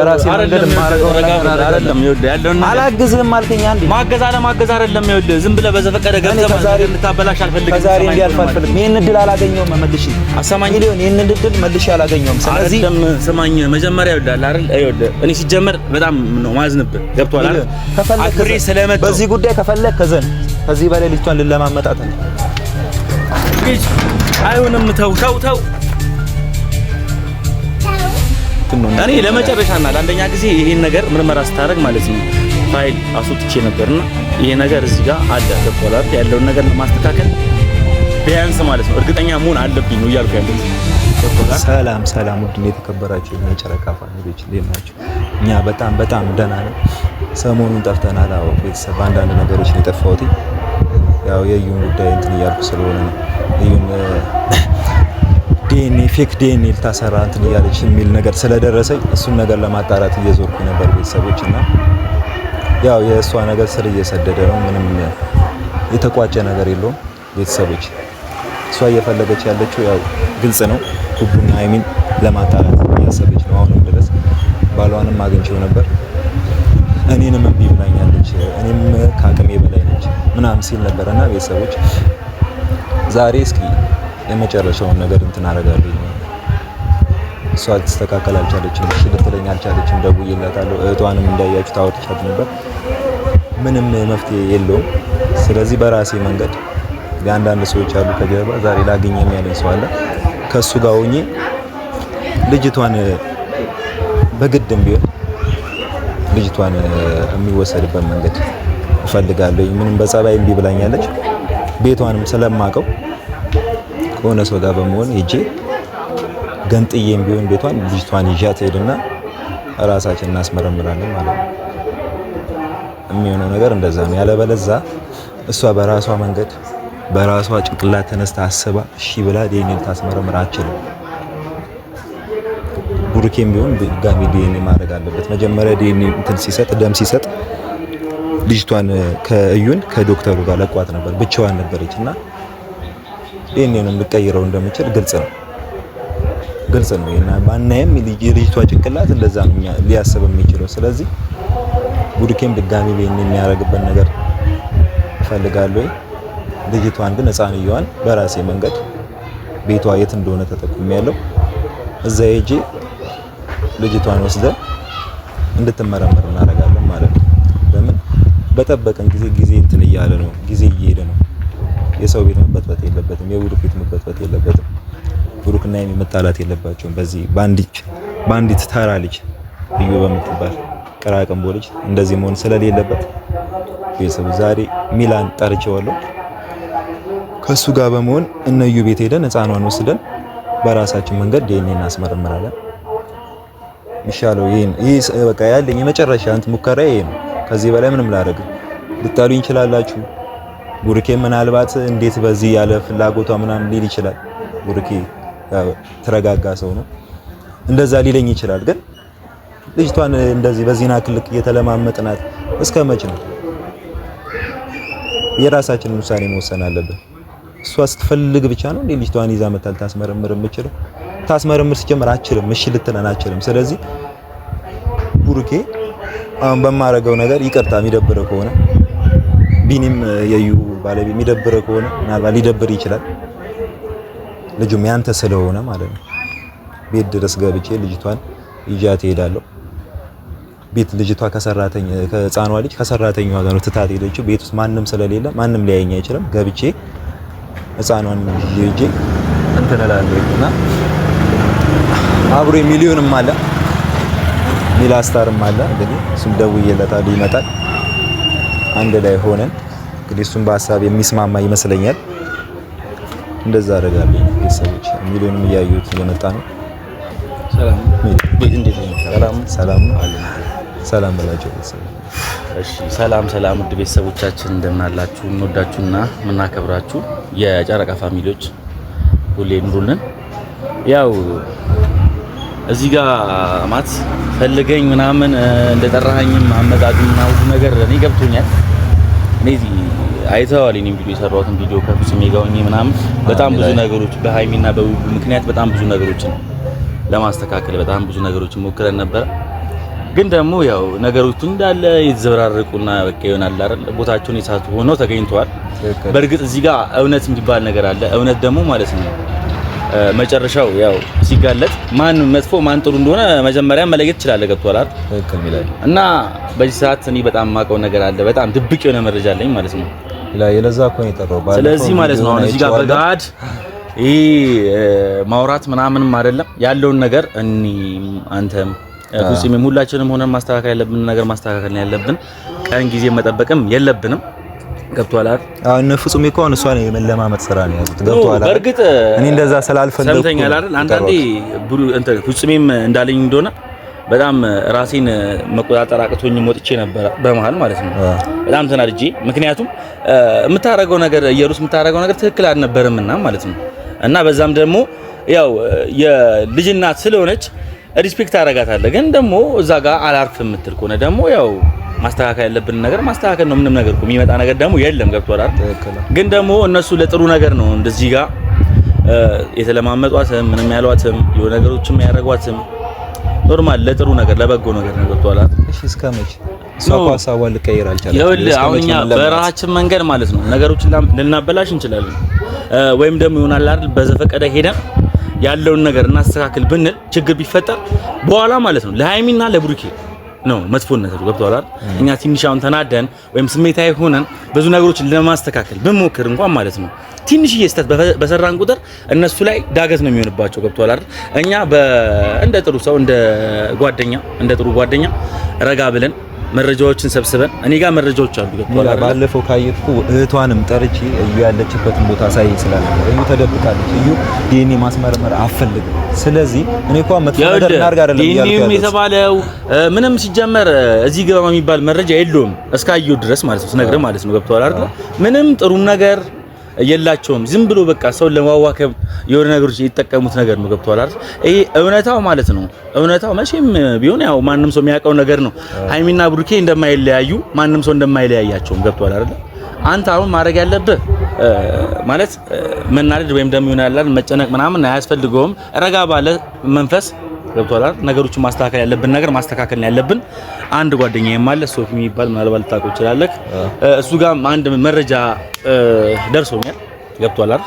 ራሴ መንገድ ማረጋው ነገር አይደለም። ይኸውልህ ያለውን አላግዝህም አልከኝ አንዴ። ማገዝ አይደለም። ይኸውልህ ዝም ብለህ በዘፈቀደ ገብተህ ከዛሬ እንድታበላሽ አልፈልግም። ከዛሬ እንዲያልፍ አልፈልግም። ይሄን እድል አላገኘውም መልሼ። አሰማኝ ሚሊዮን ይሄን እድል መልሼ አላገኘውም። ስለዚህ ስማኝ መጀመሪያ ይኸውልህ አይደል ይኸውልህ እኔ ሲጀመር በጣም ነው ማዝንብህ። ገብቶሃል አይደል? አክብሬ ስለመጣሁ በዚህ ጉዳይ ከፈለክ ከዘን ከዚህ በላይ ልጅቷን ልለማመጣት ነው። አይሆንም። ተው እኔ ለመጨረሻና ለአንደኛ ጊዜ ይሄን ነገር ምርመራ ስታደርግ ማለት ነው ፋይል አስወጥቼ ነበርና ይሄ ነገር እዚህ ጋር አለ ተቆላጥ ያለውን ነገር ለማስተካከል ቢያንስ ማለት ነው እርግጠኛ መሆን አለብኝ ነው እያልኩ ያለሁት። ሰላም ውድ የተከበራችሁ የጨረቃ ፋሚሊዎች እንዴት ናችሁ? እኛ በጣም ደህና ነን። ሰሞኑን ጠፍተናል። አዎ ቤተሰብ አንዳንድ ነገሮች ነው የጠፋሁት። ያው የዩን ጉዳይ እንትን እያልኩ ስለሆነ ነው የዩን ፌክ ዲኤንኤ ልታሰራ እንትን እያለች የሚል ነገር ስለደረሰኝ እሱን ነገር ለማጣራት እየዞርኩ ነበር ቤተሰቦች። እና ያው የእሷ ነገር ስር እየሰደደ ነው። ምንም የተቋጨ ነገር የለውም ቤተሰቦች። እሷ እየፈለገች ያለችው ያው ግልጽ ነው ቡቡና ሀይሚን ለማጣራት እያሰበች ነው። አሁንም ድረስ ባሏንም አግኝቼው ነበር። እኔንም እምቢ ብላኛለች፣ እኔም ከአቅሜ በላይ ነች ምናምን ሲል ነበርና ቤተሰቦች ዛሬ እስኪ የመጨረሻውን ነገር እንትን አደርጋለሁ። እሷ ልትስተካከል አልቻለችም፣ እሺ ልትለኝ አልቻለችም። ደውዬላታለሁ። እህቷንም እንዳያችሁ ታወርቻት ነበር። ምንም መፍትሄ የለውም። ስለዚህ በራሴ መንገድ የአንዳንድ ሰዎች አሉ ከጀርባ ዛሬ ላገኘም ያለኝ ሰው አለ። ከሱ ጋር ሆኜ ልጅቷን በግድም ቢሆን ልጅቷን የሚወሰድበት መንገድ እፈልጋለሁ። ምንም በጸባይ እምቢ ብላኛለች። ቤቷንም ስለማቀው ከሆነ ሰው ጋር በመሆን ሄጄ ገንጥዬም ቢሆን ቤቷን ልጅቷን ይዣት ሄድና ራሳችን እናስመረምራለን ማለት ነው። የሚሆነው ነገር እንደዛ ነው። ያለበለዛ እሷ በራሷ መንገድ በራሷ ጭንቅላት ተነስታ አስባ እሺ ብላ ዲኤንኤ ታስመረምር አትችልም። ቡርኬም ቢሆን ድጋሚ ዲኤንኤ ማድረግ አለበት። መጀመሪያ ዲኤንኤ እንትን ሲሰጥ ደም ሲሰጥ ልጅቷን ከእዩን ከዶክተሩ ጋር ለቋት ነበር፣ ብቻዋን ነበረችና ዲኤንኤንም ልቀይረው እንደምችል ግልጽ ነው። እና ማንኛውም ልጅቷ ጭንቅላት እንደዛ ነው ሊያስብ የሚችለው። ስለዚህ ቡርኬም ድጋሚ ዲኤንኤ የሚያደርግበት ነገር እፈልጋለሁ። ልጅቷን ግን ሕፃንየዋን በራሴ መንገድ ቤቷ የት እንደሆነ ተጠቅሜያለሁ። እዛ ሄጄ ልጅቷን ወስደን እንድትመረመር እናደርጋለን ማለት ነው። ለምን በጠበቀን ጊዜ እንትን እያለ ነው፣ ጊዜ እየሄደ ነው። የሰው ቤት መበጥበጥ የለበትም። የቡሩክ ቤት መበጥበጥ የለበትም። ቡሩክና ሀይሚ መጣላት የለባቸውም። በዚህ ባንዲት ተራ ልጅ እዩ በምትባል ቅራቅንቦ ልጅ እንደዚህ መሆን ስለሌለበት ቤተሰቡ ዛሬ ሚላን ጠርቼዋለሁ። ከሱ ጋር በመሆን እነዩ ቤት ሄደን ሕፃኗን ወስደን በራሳችን መንገድ ዲኤንኤ እናስመረምራለን። ይሻለው ይሄ በቃ ያለኝ የመጨረሻ እንትን ሙከራ ይሄ ነው። ከዚህ በላይ ምንም ላደርግ ልታሉኝ ይችላላችሁ። ቡርኬ ምናልባት እንዴት በዚህ ያለ ፍላጎቷ ምናምን ሊል ይችላል። ቡርኬ ተረጋጋ ሰው ነው፣ እንደዛ ሊለኝ ይችላል። ግን ልጅቷን እንደዚህ በዚህና ክልክ እየተለማመጥናት እስከ መቼ ነው? የራሳችንን ውሳኔ መወሰን አለብን። እሷ ስትፈልግ ብቻ ነው እንዴ ልጅቷን ይዛ መታል ታስመረምር የምችለው? ታስመረምር ሲጀምር አችልም፣ እሺ ልትለን አችልም። ስለዚህ ቡርኬ አሁን በማረገው ነገር ይቅርታ የሚደብረው ከሆነ ቢኒም የዩ ባለቤት የሚደብረው ከሆነ ምናልባት ሊደብር ይችላል። ልጁም ያንተ ስለሆነ ማለት ነው። ቤት ድረስ ገብቼ ልጅቷን ይዣት እሄዳለሁ። ቤት ልጅቷ ከህፃኗ ልጅ ከሰራተኛዋ ጋር ነው ትታት ሄደችው። ቤት ውስጥ ማንም ስለሌለ ማንም ሊያየኝ አይችልም። ገብቼ ህፃኗን ይዤ እንትን እላለሁና አብሮ ሚሊዮንም አለ ሚላስታርም አለ። እንግዲህ እሱም ደውዬለታለሁ ይመጣል። አንድ ላይ ሆነን እንግዲህ እሱም በሀሳብ የሚስማማ ይመስለኛል። እንደዛ አደርጋለሁ። ቤተሰቦች ሚሊዮንም እያዩት እየመጣ ነው። ሰላም ቤት እንዴት ነው? ሰላም ሰላም በላቸው ቤተሰቦች። እሺ ሰላም ውድ ቤተሰቦቻችን እንደምን አላችሁ? እንወዳችሁና የምናከብራችሁ የጨረቃ ፋሚሊዎች ሁሌ ኑሩልን። ያው እዚህ ጋር ማት ፈልገኝ ምናምን እንደጠራኸኝም አመጣጡና ሁሉ ነገር እኔ ገብቶኛል። እኔ አይተዋል እኔም ቪዲዮ የሰራሁትን ቪዲዮ ከፍጹም ጋውኝ ምናምን በጣም ብዙ ነገሮች በሃይሚና በውቡ ምክንያት በጣም ብዙ ነገሮችን ለማስተካከል በጣም ብዙ ነገሮችን ሞክረን ነበር። ግን ደግሞ ያው ነገሮች እንዳለ የተዘበራረቁና በቃ ይሆናል አይደል ቦታቸውን የሳቱ ሆነው ተገኝተዋል። በእርግጥ እዚህ ጋር እውነት የሚባል ነገር አለ። እውነት ደግሞ ማለት ነው መጨረሻው ያው ሲጋለጥ ማን መጥፎ ማን ጥሩ እንደሆነ መጀመሪያ መለየት ይችላል። ገብቷል አይደል? እና በዚህ ሰዓት እኔ በጣም ማቀው ነገር አለ። በጣም ድብቅ የሆነ መረጃ አለኝ ማለት ነው። የለዛ እኮ ነው የጠራው። ስለዚህ ማለት ነው እዚህ ጋር በጋድ ይሄ ማውራት ምናምንም አይደለም ያለውን ነገር እኔ አንተም ሁሉም ሁላችንም ሆነን ማስተካከል ያለብን ነገር ማስተካከል ነው ያለብን። ቀን ጊዜ መጠበቅም የለብንም። ገብቷል አይደል? እነ ፍጹም እኮ እሷ ነው የመለማመጥ ስራ ነው ያዙት። ገብቷል አይደል? በእርግጥ እኔ እንደዛ ስላልፈለኩ ሰምተኛል አይደል? አንዳንዴ ፍጹምም እንዳለኝ እንደሆነ በጣም ራሴን መቆጣጠር አቅቶኝ ወጥቼ ነበር በመሃል ማለት ነው። በጣም ተናድጄ ምክንያቱም የምታረገው ነገር ኢየሩስ የምታረገው ነገር ትክክል አልነበረምና ማለት ነው። እና በዛም ደግሞ ያው የልጅናት ስለሆነች ሪስፔክት አደርጋታለሁ። ግን ደግሞ እዛ ጋር አላርፍ የምትል ከሆነ ደግሞ ያው ማስተካከል ያለብን ነገር ማስተካከል ነው። ምንም ነገር እኮ የሚመጣ ነገር ደግሞ የለም። ገብቷል አይደል? ግን ደግሞ እነሱ ለጥሩ ነገር ነው እንደዚህ ጋር የተለማመጧትም ምንም ያሏትም የሆነ ነገሮችም ያደርጓትም ኖርማል ለጥሩ ነገር ለበጎ ነገር ነው። ገብቷል አይደል? እሺ እስከመቼ ሰው ሀሳቧን ልቀይር አልቻለም። ይኸውልህ አሁን እኛ በራሳችን መንገድ ማለት ነው ነገሮችን ልናበላሽ እንችላለን። ወይም ደግሞ ይሆናል አይደል በዘፈቀደ ሄደን ያለውን ነገር እናስተካክል ብንል ችግር ቢፈጠር በኋላ ማለት ነው ለሃይሚና ለብሩኬ ነው መጥፎነት ነው። ገብቷል አይደል? እኛ ትንሽውን ተናደን ወይም ስሜታዊ ሆነን ብዙ ነገሮችን ለማስተካከል ብንሞክር እንኳን ማለት ነው ትንሽዬ ስህተት በሰራን ቁጥር እነሱ ላይ ዳገት ነው የሚሆንባቸው። ገብቷል አይደል? እኛ እንደ ጥሩ ሰው እንደ ጥሩ ጓደኛ ረጋ ብለን መረጃዎችን ሰብስበን እኔ ጋር መረጃዎች አሉ። ገብቷል አይደል? ባለፈው ካየትኩ እህቷንም ጠርቼ እዩ ያለችበትን ቦታ ሳይ ይችላል። እዩ ተደብቃለች። እዩ ዲኤንኤ ማስመርመር አፈልግም። ስለዚህ እኔ እንኳን መጥፎ ነገር እናርጋ አይደለም ይያልኩ ዲኤንኤ የተባለው ምንም ሲጀመር እዚህ ገባ የሚባል መረጃ የለውም እስካየው ድረስ ማለት ነው ስነግርህ ማለት ነው። ገብቷል አይደል? ምንም ጥሩ ነገር የላቸውም። ዝም ብሎ በቃ ሰው ለማዋከብ የሆነ ነገሮች የተጠቀሙት ነገር ነው። ገብቷል አይደል? ይሄ እውነታው ማለት ነው። እውነታው መቼም ቢሆን ያው ማንም ሰው የሚያውቀው ነገር ነው። ሃይሚና ብሩኬ እንደማይለያዩ ማንም ሰው እንደማይለያያቸውም ገብቷል አይደል? አንተ አሁን ማድረግ ያለብህ ማለት መናደድ ወይም ደግሞ ይሆናል መጨነቅ ምናምን አያስፈልገውም። ረጋ ባለ መንፈስ ገብቷል አይደል? ነገሮችን ማስተካከል ያለብን ነገር ማስተካከል ያለብን። አንድ ጓደኛዬም አለ ሶፊ የሚባል ምናልባት ልታውቀው ይችላልክ። እሱ ጋር አንድ መረጃ ደርሶኛል። ገብቷል አይደል?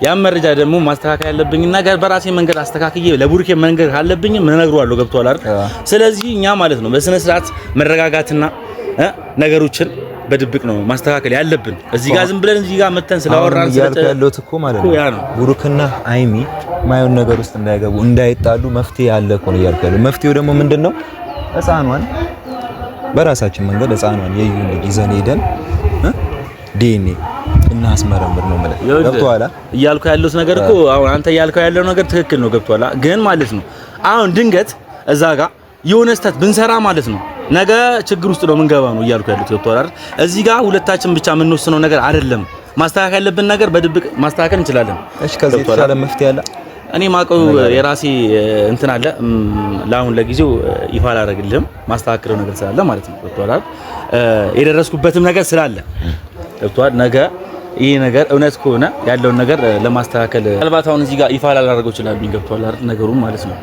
ያን መረጃ ደግሞ ማስተካከል ያለብኝ ነገር በራሴ መንገድ አስተካክዬ ለቡሩኬ መንገድ ካለብኝ እነግረዋለሁ። ገብቷል አይደል? ስለዚህ እኛ ማለት ነው በስነ ስርዓት መረጋጋትና ነገሮችን በድብቅ ነው ማስተካከል ያለብን። እዚህ ጋር ዝም ብለን እዚህ ጋር መተን ስላወራን ያለው እኮ ማለት ነው ቡሩክና ሃይሚ ማየውን ነገር ውስጥ እንዳይገቡ እንዳይጣሉ መፍትሄ ያለ እኮ ነው እያልኩ ያለው። መፍትሄው ደግሞ ምንድነው? ህፃኗን በራሳችን መንገድ ህፃኗን የዩን ልጅ ይዘን ሄደን ዲኤንኤ እናስመረምር ነው ማለት ነው። ገብቶሃል እያልኩ ያለሁት ነገር እኮ አሁን አንተ እያልከው ያለው ነገር ትክክል ነው። ገብቶሃል ግን ማለት ነው አሁን ድንገት እዛ ጋር የሆነ ስህተት ብንሰራ ማለት ነው ነገ ችግር ውስጥ ነው የምንገባው ነው እያልኩ ያለሁት። ገብቶሃል አይደል? እዚህ ጋር ሁለታችን ብቻ የምንወስነው ነገር አይደለም። ማስተካከል ያለብን ነገር በድብቅ ማስተካከል እንችላለን። እሺ ከዚህ የተሻለ መፍትሄ አለ? እኔ ማቀው የራሴ እንትን አለ። ለአሁን ለጊዜው ይፋ አላደርግልህም። ማስተካከለው ነገር ስላለ ማለት ነው። ገብቶሃል አይደል? የደረስኩበትም ነገር ስላለ ገብቶሃል። ነገ ይሄ ነገር እውነት ከሆነ ያለውን ነገር ለማስተካከል ምናልባት አሁን እዚህ ጋር ይፋ ላላደርገው ይችላል። ገብቶሃል አይደል? ነገሩን ማለት ነው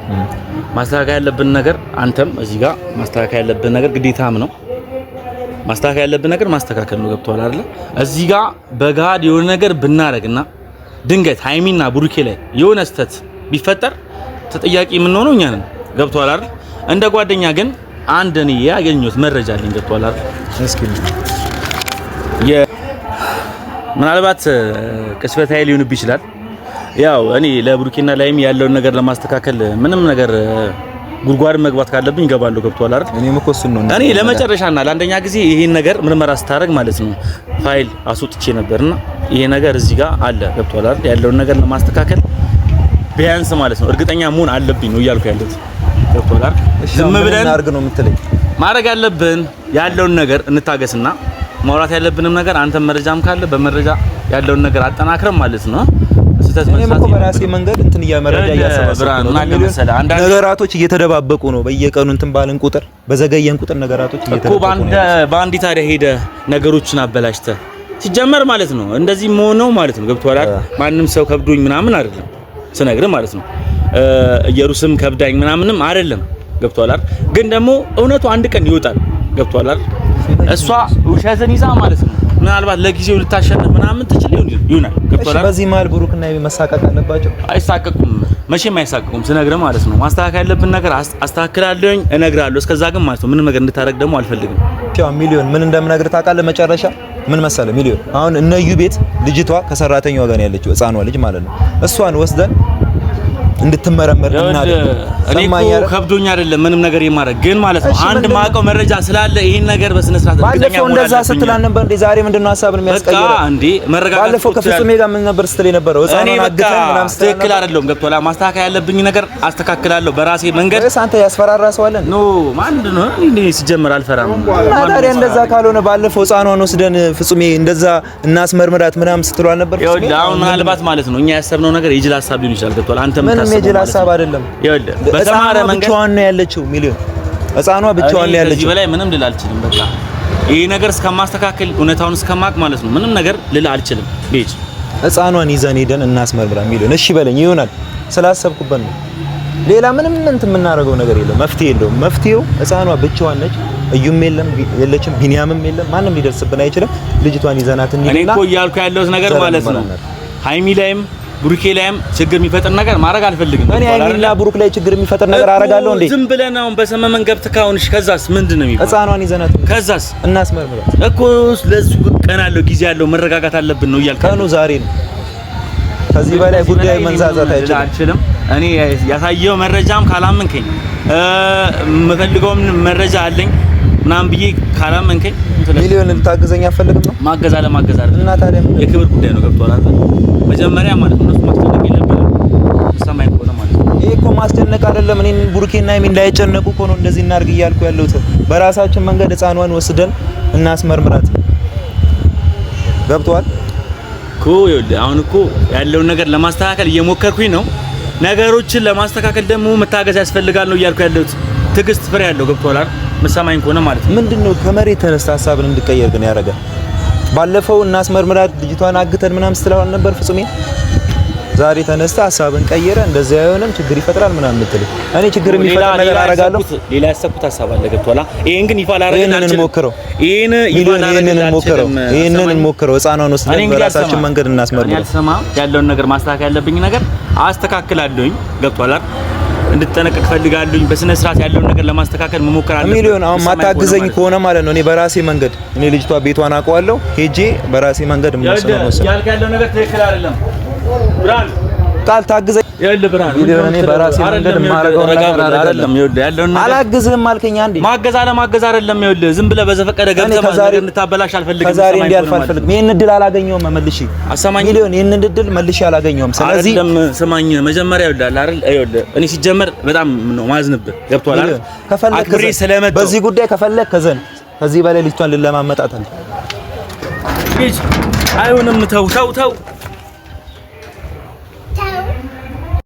ማስተካከል ያለብን ነገር አንተም እዚህ ጋር ማስተካከል ያለብን ነገር ግዴታም ነው። ማስተካከል ያለብን ነገር ማስተካከል ነው። ገብቶሃል አይደል? እዚህ ጋር በጋድ የሆነ ነገር ብናረግና ድንገት ሃይሚና ብሩኬ ላይ የሆነ ስህተት ቢፈጠር ተጠያቂ የምንሆነው እኛ ነን። ገብቶሃል አይደል? እንደ ጓደኛ ግን አንድ እኔ ያገኘሁት መረጃ አለኝ። ገብቶሃል አይደል? እስኪ ምናልባት ቅስበታዊ ሊሆንብህ ይችላል። ያው እኔ ለብሩኬና ለሃይሚ ያለውን ነገር ለማስተካከል ምንም ነገር ጉድጓድ መግባት ካለብኝ እገባለሁ። ገብቶሃል አይደል? እኔም እኮ እሱን ነው እኔ ለመጨረሻና ለአንደኛ ጊዜ ይሄን ነገር ምርመራ ስታደርግ ማለት ነው ፋይል አስወጥቼ ነበርና ይሄ ነገር እዚህ ጋር አለ። ገብቶሃል አይደል? ያለውን ነገር ለማስተካከል ቢያንስ ማለት ነው እርግጠኛ መሆን አለብኝ ነው እያልኩ ያለሁት። ገብቶሃል አይደል? ዝም ብለን አድርግ ነው የምትለኝ። ማድረግ ያለብን ያለውን ነገር እንታገስና ማውራት ያለብንም ነገር አንተ መረጃም ካለ በመረጃ ያለውን ነገር አጠናክረን ማለት ነው እኔም እኮ በራሴ መንገድ እንትን መረጃ እያሰባሰብኩ ነው። ነገራቶች እየተደባበቁ ነው። በየቀኑ እንትን ባልን ቁጥር በዘገየን ቁጥር ነገራቶች እየተደባበቁ ነው። በአንዲ ታዲያ ሄደ ነገሮችን አበላሽተ ሲጀመር ማለት ነው እንደዚህ መሆነው ማለት ነው። ገብቶሃል አይደል? ማንም ሰው ከብዶኝ ምናምን አይደለም ስነግርህ ማለት ነው። ኢየሩስም ከብዳኝ ምናምንም አይደለም። ገብቷል አይደል? ግን ደግሞ እውነቱ አንድ ቀን ይወጣል። ገብቷል አይደል? እሷ ውሸትን ይዛ ማለት ነው ምናልባት ለጊዜው ልታሸንፍ ምናምን ትችል ይሆናል። ገብቷል አይደል? በዚህ መሀል ብሩክና ሀይሚ መሳቀቅ አለባቸው? አይሳቀቁም፣ መቼም አይሳቀቁም። ስነግርህ ማለት ነው ማስተካከል ያለብን ነገር አስተካክላለሁኝ፣ እነግርሃለሁ። እስከዛ ግን ማለት ነው ምንም ነገር እንድታረግ ደግሞ አልፈልግም። ያው ሚሊዮን ምን እንደምነግርህ ታውቃለህ? መጨረሻ ምን መሰለህ ሚሊዮን፣ አሁን እነዩ ቤት ልጅቷ ከሰራተኛዋ ጋር ያለችው ህፃኗ ልጅ ማለት ነው እሷን ወስደን እንድትመረመር እናደርግ። እኔ እኮ ከብዶኝ አይደለም ምንም ነገር የማረግ ግን ማለት ነው አንድ ማውቀው መረጃ ስላለ ይሄን ነገር በስነ ስርዓት ባለፈው እንደዛ ስትላል ነበር እንዴ? ዛሬ ምንድነው ሀሳብን የሚያስቀይረው? በቃ እንዴ መረጋጋት ባለፈው ከፍጹሜ ጋር ምን ነበር ስትል የነበረው? ህፃኑን አግተን ምናምን ስትል ትክክል አይደለም። ገብቶሃል? ማስተካከል ያለብኝ ነገር አስተካክላለሁ በራሴ መንገድ። ወይስ አንተ ያስፈራራ ሰው አለ? ኖ ምንድነው እንዴ? ሲጀመር አልፈራም። ታዲያ እንደዛ ካልሆነ ባለፈው ህፃኗን ወስደን ፍጹሜ እንደዛ እናስመርምራት ምናምን ስትሉ አልነበር? ይኸውልህ አሁን ምናልባት ማለት ነው እኛ ያሰብነው ነገር የጅል ሀሳብ ሊሆን ይችላል። ገብቶሃል? አንተም ምንም የጅል ሀሳብ አይደለም። ይኸውልህ በተማረ መንገድ ብቻዋን ነው ያለችው ሚሊዮን፣ ህፃኗ ብቻዋን ነው ያለችው። ከዚህ በላይ ምንም ልል አልችልም። በቃ ይሄ ነገር እስከማስተካከል እውነታውን እስከማቅ ማለት ነው ምንም ነገር ልል አልችልም። ልጅ ህፃኗን ይዘን ሄደን እናስመርምራ ሚሊዮን። እሺ በለኝ ይሆናል ስላሰብኩበት ነው። ሌላ ምንም እንትን የምናደርገው ነገር የለም። መፍትሄ የለውም። መፍትሄው ህፃኗ ብቻዋን ነች። እዩም የለችም፣ ቢኒያምም የለም። ማንም ሊደርስብን አይችልም። ልጅቷን ይዘናት እንሂድና እኔ እኮ እያልኩ ያለሁት ነገር ማለት ነው ሃይሚ ላይም ብሩኬ ላይም ችግር የሚፈጥር ነገር ማድረግ አልፈልግም። እኔ ሃይሚና ብሩክ ላይ ችግር የሚፈጥር ነገር አደርጋለሁ እንዴ? ዝም ብለን አሁን በሰመመን ገብተህ ካሁንሽ ከዛስ ምንድነው የሚባለው? ህፃኗን ይዘናት ከዛስ እናስመርምራት እኮ ለዚህ ቀን አለው ጊዜ ያለው መረጋጋት አለብን ነው እያልኩ። ቀኑ ዛሬ ነው። ከዚህ በላይ ጉዳይ መንዛዛት አይችልም። እኔ ያሳየው መረጃም ካላመንከኝ የምፈልገውም መረጃ አለኝ ምናምን ብዬ ካላመንከኝ ሚሊዮን ልታግዘኝ አፈልግም ነው። ማገዝ አለማገዝ አይደለም እና ታዲያ የክብር ጉዳይ ነው። ገብቶሃል አይደል? መጀመሪያ ማለት ነው ማስጨነቅ የለብንም። ሰማይ ቆነ ማለት ነው። ይሄ እኮ ማስጨነቅ አይደለም። እኔን ብሩኬና ሃይሚ እንዳይጨነቁ እኮ ነው እንደዚህ እናድርግ እያልኩ ያለሁት። በራሳችን መንገድ ህፃኗን ወስደን እናስመርምራት። ገብቶሃል እኮ? ይኸውልህ አሁን እኮ ያለውን ነገር ለማስተካከል እየሞከርኩኝ ነው። ነገሮችን ለማስተካከል ደግሞ መታገዝ ያስፈልጋል ነው እያልኩ ያለሁት። ትዕግስት ፍሬ ያለው ገብቶሃል አይደል? መሰማኝ ከሆነ ማለት ነው። ምንድነው ከመሬት ተነስተ ሀሳብን እንድቀየር ግን ያደረገ? ባለፈው እናስመርምራት ልጅቷን አግተን ምናምን ስትላል ነበር ፍጹሜ። ዛሬ ተነስተ ሀሳብን ቀየረ። እንደዚህ አይሆንም ችግር ይፈጥራል ምናምን የምትል እኔ ችግር የሚፈጥር ነገር አደርጋለሁ። ሌላ ያሰብኩት ሀሳብ አለ። ገብቶሃል? ይሄን ግን ይፋ ላደርግልህ አልችልም። ይሄንን እንሞክረው። ህፃኗን ወስደን በራሳችን መንገድ እናስመርምራት። ያልሰማም ያለውን ነገር ማስተካከል ያለብኝ ነገር አስተካክላለሁኝ። ገብቶሃል? እንድትጠነቀቅ ፈልጋለሁኝ። በስነ ስርዓት ያለውን ነገር ለማስተካከል መሞከር አለብኝ። ሚሊዮን አሁን ማታግዘኝ ከሆነ ማለት ነው እኔ በራሴ መንገድ እኔ ልጅቷ ቤቷን አውቀዋለሁ ሄጄ በራሴ መንገድ ያልከው ያለው ነገር ትክክል አይደለም። ብራን ቃል ታግዘኝ ይኸውልህ ብራን ሚሊዮን እኔ በራሴ መንገድ የማደርገው ነገር አይደለም። ይኸውልህ ያለውን ነገር አላግዝህም አልከኝ አንዴ። ማገዝ አለማገዝ አይደለም። ይኸውልህ ዝም ብለህ በዘፈቀደ ገብተህ ማለት እንድታበላሽ አልፈልግም። ከዛሬ እንዲያልፍ አልፈልግም። ይሄን እድል አላገኘውም መልሼ። አሰማኝ ሚሊዮን ይሄን እድል መልሼ አላገኘውም። ስለዚህ አይደለም ስማኝ፣ መጀመሪያ ይኸውልህ አይደል ይኸውልህ እኔ ሲጀመር በጣም ነው ማዝንብህ። ገብቶሃል አይደል? አክብሬ ስለመጣሁ በዚህ ጉዳይ ከፈለክ ከዘን ከዚህ በላይ ልጅቷን ልለማመጣት አለ። አይሆንም። ተው